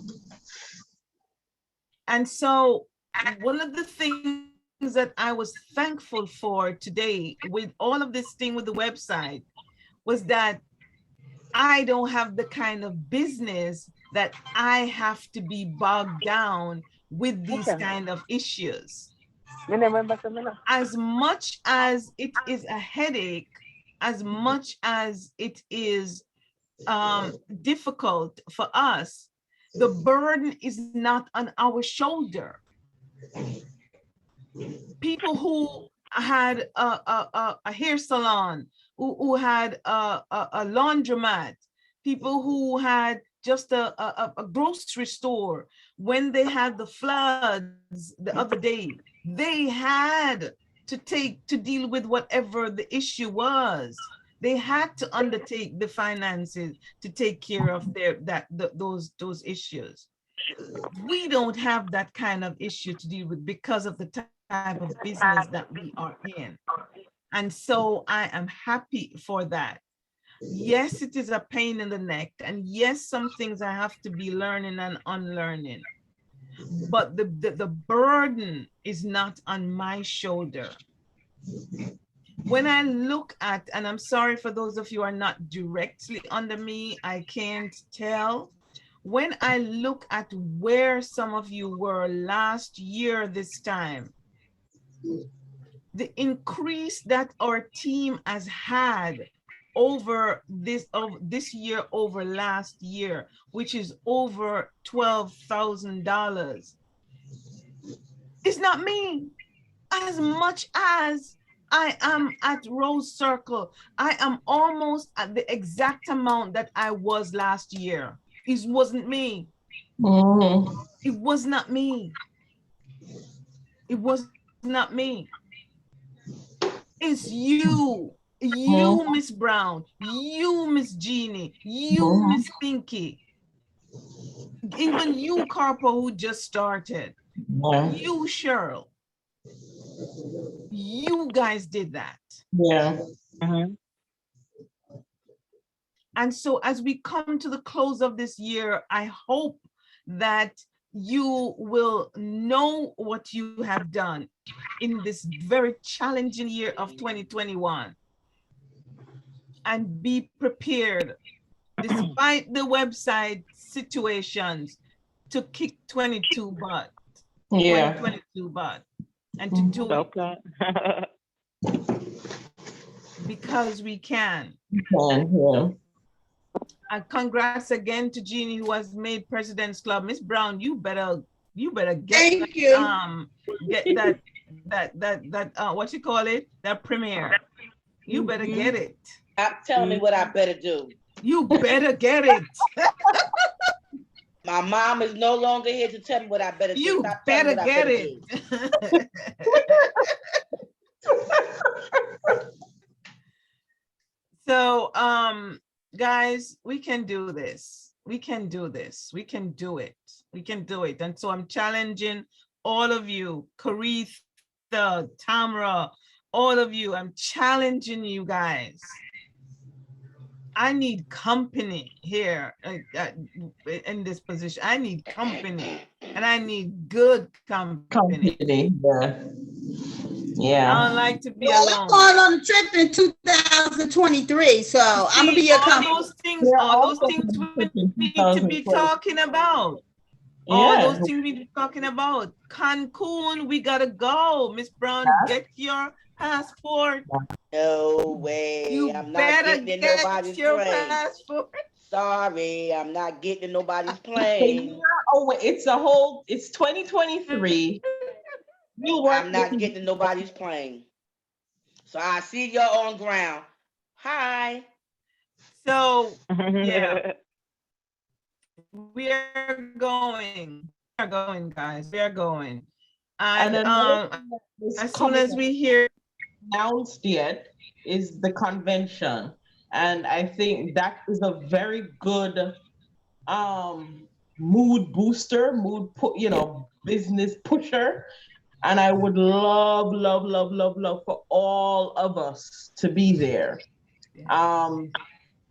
And so one of the things that I was thankful for today with all of this thing with the website was that I don't have the kind of business that I have to be bogged down with these kind of issues. As much as it is a headache, as much as it is difficult for us, the burden is not on our shoulder. People who had a hair salon, who had a laundromat, people who had just a grocery store, when they had the floods the other day, they had to deal with whatever the issue was. They had to undertake the finances to take care of those issues. We don't have that kind of issue to deal with because of the type of business that we are in. And so I am happy for that. Yes, it is a pain in the neck. And yes, some things I have to be learning and unlearning. But the burden is not on my shoulder. When I look at, and I'm sorry for those of you who are not directly under me, I can't tell. When I look at where some of you were last year this time, the increase that our team has had over this year over last year, which is over $12,000, is not me. As much as I am at Rose Circle, I am almost at the exact amount that I was last year. It wasn't me. It was not me. It was not me. It's you, Miss Brown, you, Miss Jeannie, you, Miss Pinky, even you, Carpo, who just started, you, Cheryl. You guys did that. Yeah. And so as we come to the close of this year, I hope that you will know what you have done in this very challenging year of 2021 and be prepared, despite the website situations, to kick 22 butt. Yeah. 2022 butt. And to do it. Because we can. Yeah. And congrats again to Jeannie, who has made President's Club. Miss Brown, you better get Thank you. Get that what you call it, that premiere. You better get it. Stop telling me what I better do. You better get it. My mom is no longer here to tell me what I better do. You Stop better what get I it. So guys, we can do this. We can do this. We can do it. We can do it. And so I'm challenging all of you, Caritha, Tamra, all of you. I'm challenging you guys. I need company here in this position. I need company, and I need good company. Yeah. I don't like to be Well, alone. I'm going on a trip in 2023, so I'm gonna be your company. All those things we need to be talking about. Yeah. All those things we be talking about. Cancun, we gotta go. Miss Brown, get your passport. No way. You I'm not better getting in get nobody's your plane. passport. Sorry, I'm not getting in nobody's plane. Oh, it's 2023. I'm not getting in nobody's plane. So I see y'all on ground. Hi. So yeah. We are going. We are going, guys. We are going. And as soon as we hear announced yet is the convention. And I think that is a very good mood booster, business pusher. And I would love for all of us to be there.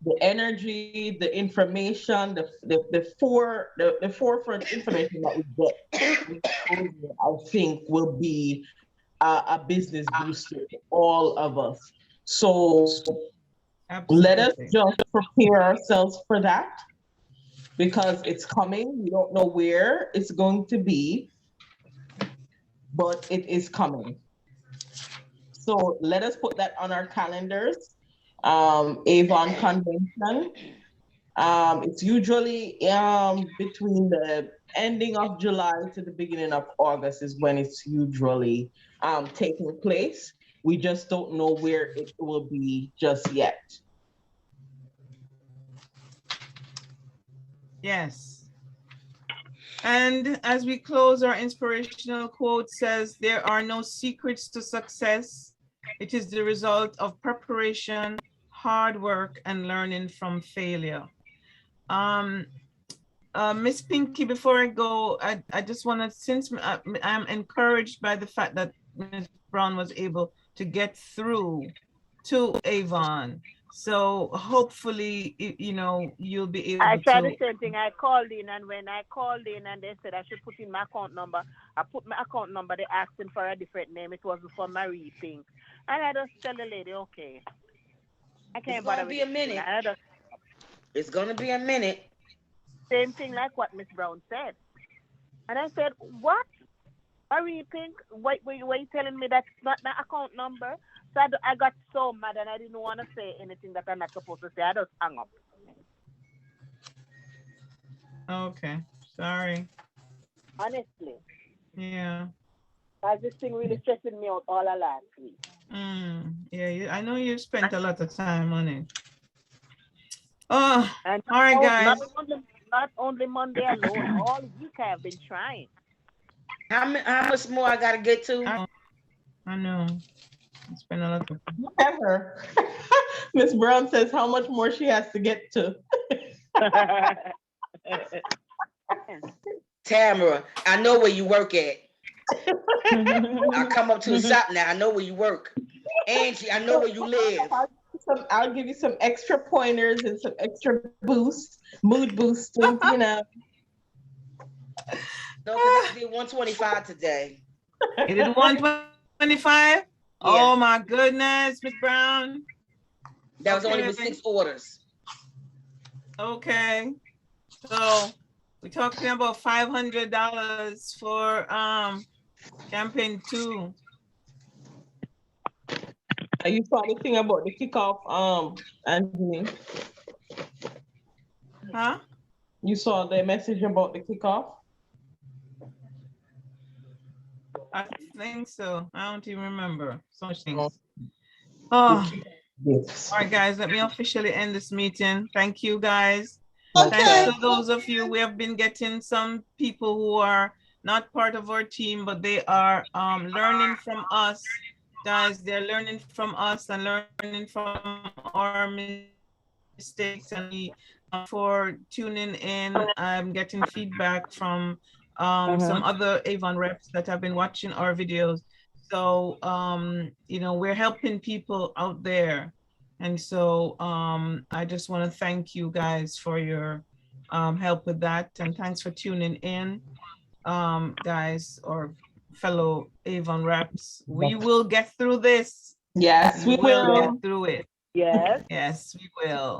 the energy, the information, the forefront information that we get, I think will be a business booster for all of us. So let us Absolutely. just prepare ourselves for that because it's coming. We don't know where it's going to be, but it is coming. So let us put that on our calendars. Avon Convention. It's usually between the ending of July to the beginning of August is when it's usually taking place. We just don't know where it will be just yet. Yes. And as we close, our inspirational quote says, there are no secrets to success. It is the result of preparation, hard work, and learning from failure. Miss Pinky, before I go, I just want to, since I'm encouraged by the fact that Ms. Brown was able to get through to Avon. So hopefully, you know, you'll be able I tried to. the same thing. I called in, and when I called in and they said I should put in my account number, I put my account number. They asked him for a different name. It was for Marie Pink. And I just tell the lady, okay, I It's can't gonna bother with be a this. minute. I just, It's gonna be a minute. same thing like what Miss Brown said. And I said, what? Marie Pink, wait, were you telling me that's not my account number? So I got so mad and I didn't want to say anything that I'm not supposed to say. I just hung up. Okay, sorry. Honestly. Yeah. This thing really stressing me out all of last week. Yeah, I know you spent a lot of time on it. Oh, And all right, guys. not only Monday alone, all week I have been trying. How much more I gotta get to? I know. It's been a lot of. Look at her. Miss Brown says how much more she has to get to. Tamara, I know where you work at. I come up to the shop now. I know where you work. Angie, I know where you live. I'll give you some extra pointers and some extra boosts, mood boosting, you know. No, because I did 125 today. You did 125? Oh my goodness, Miss Brown. That was only with 6 orders. Okay. So we're talking about $500 for campaign 2. You saw the thing about the kickoff, Anthony? Huh? You saw the message about the kickoff? I think so. I don't even remember. So much things. Oh, yes. All right, guys, let me officially end this meeting. Thank you, guys. Okay. Thanks to those of you. We have been getting some people who are not part of our team, but they are learning from us. Guys, they're learning from us and learning from our mistakes. And for tuning in, I'm getting feedback from some other Avon reps that have been watching our videos. So, you know, we're helping people out there. And so I just want to thank you guys for your help with that. And thanks for tuning in, guys, or fellow Avon reps. We will get through this. Yes, we will. Get through it. Yes. Yes, we will.